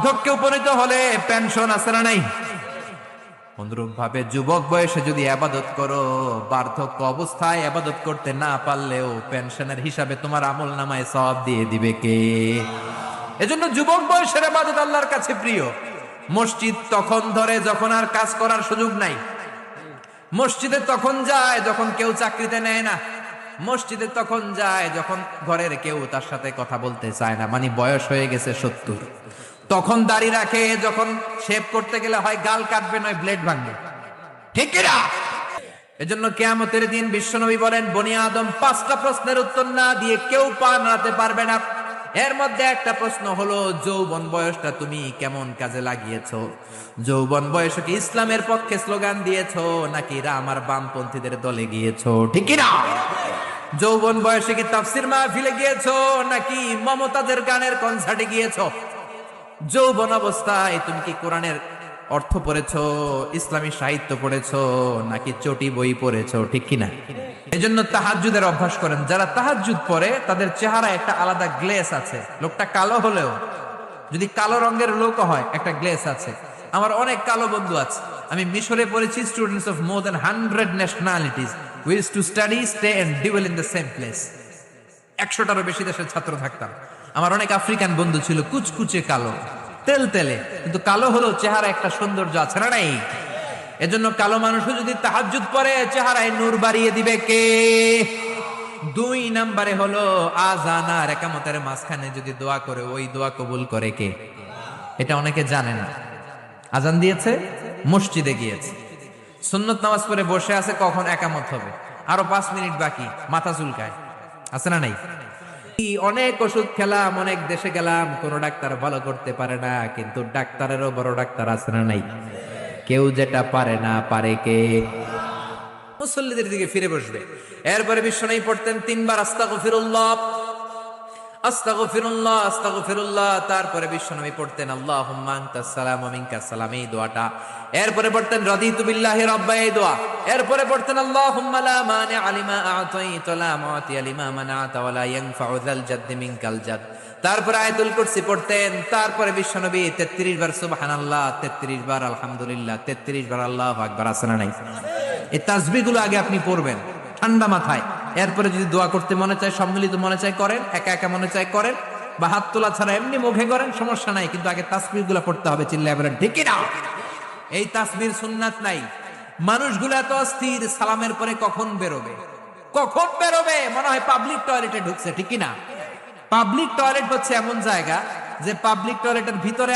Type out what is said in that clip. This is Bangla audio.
বার্ধক্যে উপনীত হলে পেনশন আছে না নাই? অনুরূপ ভাবে যুবক বয়সে যদি আবাদত করো, বার্ধক্য অবস্থায় আবাদত করতে না পারলেও পেনশনের হিসাবে তোমার আমল নামায় সওয়াব দিয়ে দিবে কে? এজন্য যুবক বয়সের আবাদত আল্লাহর কাছে প্রিয়। মসজিদ তখন ধরে যখন আর কাজ করার সুযোগ নাই। মসজিদে তখন যায় যখন কেউ চাকরিতে নেয় না। মসজিদে তখন যায় যখন ঘরের কেউ তার সাথে কথা বলতে চায় না, মানে বয়স হয়ে গেছে 70। তখন দাড়ি রাখে যখন শেভ করতে গেলে হয় গাল কাটবে নয় ব্লেড ভাঙবে, ঠিক কিনা? এজন্য কিয়ামতের দিন বিশ্বনবী বলেন, বনি আদম 5টা প্রশ্নের উত্তর না দিয়ে কেউ পা নাড়াতে পারবে না। এর মধ্যে একটা প্রশ্ন হলো, যৌবন বয়সটা তুমি কেমন কাজে লাগিয়েছো? যৌবন বয়সে কি ইসলামের পক্ষে স্লোগান দিয়েছো নাকি রাম আর বামপন্থীদের দলে গিয়েছো, ঠিক কিনা? যৌবন বয়সে কি তাফসির মাহফিলে গিয়েছো নাকি মমতাজের গানের কনসার্টে গিয়েছো? যৌবন অবস্থায় তুমি কি কোরআনের অর্থ পড়েছো, ইসলামী সাহিত্য পড়েছো নাকি চটি বই পড়েছো, ঠিক কিনা? এজন্য তাহাজ্জুদের অভ্যাস করেন। যারা তাহাজ্জুদ পড়ে তাদের চেহারা একটা আলাদা গ্লেস আছে। লোকটা কালো হলেও, যদি কালো রঙের লোক হয়, একটা গ্লেস আছে। আমার অনেক কালো বন্ধু আছে। আমি মিশরে পড়েছি, students of more than 100 nationalities we used to study, stay and dwell in the same place. 100টারও বেশি দেশের ছাত্র থাকতাম। আমার অনেক আফ্রিকান বন্ধু ছিল, কুচকুচে কালো, তেল তেলে, কিন্তু কালো হলেও চেহারা একটা সৌন্দর্য আছে না নাই? এজন্য কালো মানুষও যদি তাহাজ্জুদ পড়ে চেহারায় নূর বাড়িয়ে দিবে কে? 2 নম্বরে হলো আযান আর ইকামতের মাঝখানে যদি দোয়া করে, ওই দোয়া কবুল করে কে? এটা অনেকে জানে না। আযান দিয়েছে, মসজিদে গিয়েছে, সুন্নত নামাজ পড়ে বসে আছে, কখন ইকামত হবে, আরো 5 মিনিট বাকি, মাথা চুলকায়, আছে না নাই? অনেক ওষুধ খেলাম, অনেক দেশে গেলাম, কোন ডাক্তার ভালো করতে পারে না, কিন্তু ডাক্তারেরও বড় ডাক্তার আছে না নাই? কেউ যেটা পারে না পারে কে? মুসল্লিদের দিকে ফিরে বসবে। এরপরে বিশ্বনবী পড়তেন 3 বার আস্তাগফিরুল্লাহ, আস্তাগফিরুল্লাহ, আস্তাগফিরুল্লাহ। তারপরে বিশ্বনবী পড়তেন আল্লাহুম্মা আনতাস সালাম ওয়া মিনকাস সালাম, এই দোয়াটা। এরপরে পড়তেন রাদিতু বিল্লাহি রাব্বা, এই দোয়া। এরপরে পড়তেন আল্লাহুম্মা লা মানিআ লিমা আ'তাইতা ওয়া লা মু'তিয়া লিমা মানা'তা ওয়া লা ইয়ানফা'ু যাল জাদ্দি মিনকাল জাদ। তারপরে আয়াতুল কুরসি পড়তেন। তারপরে বিশ্বনবী 33 বার সুবহানাল্লাহ, 33 বার আলহামদুলিল্লাহ, 33 বার আল্লাহু আকবার, আছে না নাই? এই তাসবিহগুলো আগে আপনি পড়বেন ঠান্ডা মাথায়। এরপরে যদি দোয়া করতে মনে চায়, সম্মিলিত মনে চায় করেন, একা একা মনে চায় করেন, বা হাত তোলা ছাড়া এমনি মুখে করেন, সমস্যা নাই, কিন্তু আগে তাসবিহগুলো পড়তে হবে। চিল্লায়ে বলেন ঠিক কি না? এই তাসবিহর সুন্নাত নাই। মানুষগুলো এত অস্থির, সালামের পরে কখন বেরোবে, কখন বেরোবে, মনে হয় পাবলিক টয়লেটে ঢুকছে, ঠিক কি না? পাবলিক টয়লেট হচ্ছে এমন জায়গা যে পাবলিক টয়লেটের ভিতরে